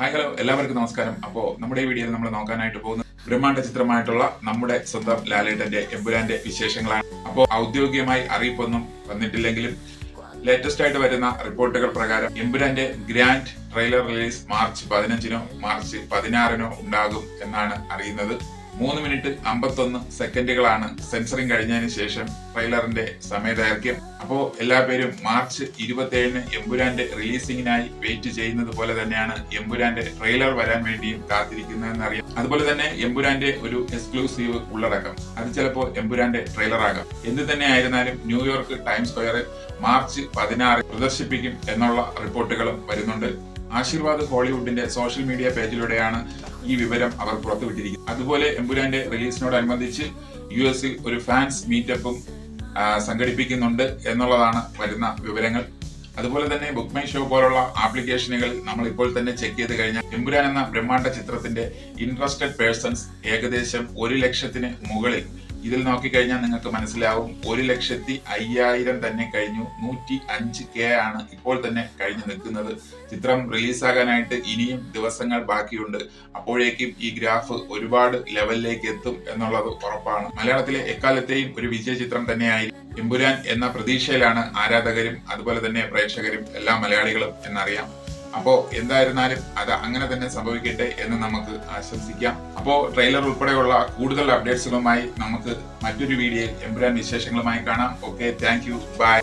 Hi hello എല്ലാവർക്കും നമസ്കാരം. അപ്പോൾ നമ്മുടെ ഈ വീഡിയോയിൽ നമ്മൾ നോക്കാനായിട്ട് പോകുന്നത് ബ്രഹ്മാണ്ഡ ചിത്രമായിട്ടുള്ള നമ്മുടെ സ്വന്തം ലാലേട്ടന്റെ എമ്പുരാന്റെ വിശേഷങ്ങളാണ്. അപ്പോൾ ഔദ്യോഗികമായി അറിയിപ്പൊന്നും വന്നിട്ടില്ലെങ്കിലും ലേറ്റസ്റ്റ് ആയിട്ട് വരുന്ന റിപ്പോർട്ടുകൾ പ്രകാരം എമ്പുരാന്റെ ഗ്രാൻഡ് ട്രെയിലർ റിലീസ് മാർച്ച് 15-നോ മാർച്ച് 16-നോ ഉണ്ടാകും എന്നാണ് അറിയുന്നത്. 3 മിനിറ്റ് 51 സെക്കൻഡുകളാണ് സെൻസറിങ് കഴിഞ്ഞതിന് ശേഷം ട്രെയിലറിന്റെ സമയദൈർഘ്യം. അപ്പോ എല്ലാ പേരും മാർച്ച് 27-ന് എമ്പുരാന്റെ റിലീസിംഗിനായി വെയിറ്റ് ചെയ്യുന്നത് പോലെ തന്നെയാണ് എമ്പുരാന്റെ ട്രെയിലർ വരാൻ വേണ്ടിയും കാത്തിരിക്കുന്നതെന്ന് അറിയാം. അതുപോലെ തന്നെ എമ്പുരാന്റെ ഒരു എക്സ്ക്ലൂസീവ് ഉള്ളടക്കം, അത് ചിലപ്പോൾ എമ്പുരാന്റെ ട്രെയിലർ ആകാം. എന്ത് തന്നെ ആയിരുന്നാലും ന്യൂയോർക്ക് ടൈംസ് സ്ക്വയറിൽ മാർച്ച് 16 പ്രദർശിപ്പിക്കും എന്നുള്ള റിപ്പോർട്ടുകളും വരുന്നുണ്ട്. ആശീർവാദ് ഹോളിവുഡിന്റെ സോഷ്യൽ മീഡിയ പേജിലൂടെയാണ് ഈ വിവരം അവർ പുറത്തുവിട്ടിരിക്കുന്നത്. അതുപോലെ എമ്പുരാന്റെ റിലീസിനോടനുബന്ധിച്ച് US ഒരു ഫാൻസ് മീറ്റപ്പും സംഘടിപ്പിക്കുന്നുണ്ട് എന്നുള്ളതാണ് വരുന്ന വിവരങ്ങൾ. അതുപോലെ തന്നെ ബുക്ക് മൈ ഷോ പോലുള്ള ആപ്ലിക്കേഷനുകൾ നമ്മൾ ഇപ്പോൾ തന്നെ ചെക്ക് ചെയ്ത് കഴിഞ്ഞാൽ എമ്പുരാൻ എന്ന ബ്രഹ്മാണ്ഡ ചിത്രത്തിന്റെ ഇൻട്രസ്റ്റഡ് പേഴ്സൺസ് ഏകദേശം 1 ലക്ഷത്തിന് മുകളിൽ. ഇതിൽ നോക്കിക്കഴിഞ്ഞാൽ നിങ്ങൾക്ക് മനസ്സിലാവും 1,05,000 തന്നെ കഴിഞ്ഞു. 105K ആണ് ഇപ്പോൾ തന്നെ കഴിഞ്ഞു നിൽക്കുന്നത്. ചിത്രം റിലീസാകാനായിട്ട് ഇനിയും ദിവസങ്ങൾ ബാക്കിയുണ്ട്. അപ്പോഴേക്കും ഈ ഗ്രാഫ് ഒരുപാട് ലെവലിലേക്ക് എത്തും എന്നുള്ളത് ഉറപ്പാണ്. മലയാളത്തിലെ എക്കാലത്തെയും ഒരു വിജയ ചിത്രം തന്നെയായിരിക്കും എമ്പുരാൻ എന്ന പ്രതീക്ഷയിലാണ് ആരാധകരും അതുപോലെ തന്നെ പ്രേക്ഷകരും എല്ലാ മലയാളികളും എന്നറിയാം. അപ്പോ എന്തായിരുന്നാലും അത് അങ്ങനെ തന്നെ സംഭവിക്കട്ടെ എന്ന് നമുക്ക് ആശംസിക്കാം. അപ്പോ ട്രെയിലർ ഉൾപ്പെടെയുള്ള കൂടുതൽ അപ്ഡേറ്റ്സുകളുമായി നമുക്ക് മറ്റൊരു വീഡിയോയിൽ എമ്പുരാൻ വിശേഷങ്ങളുമായി കാണാം. Okay, thank you, by.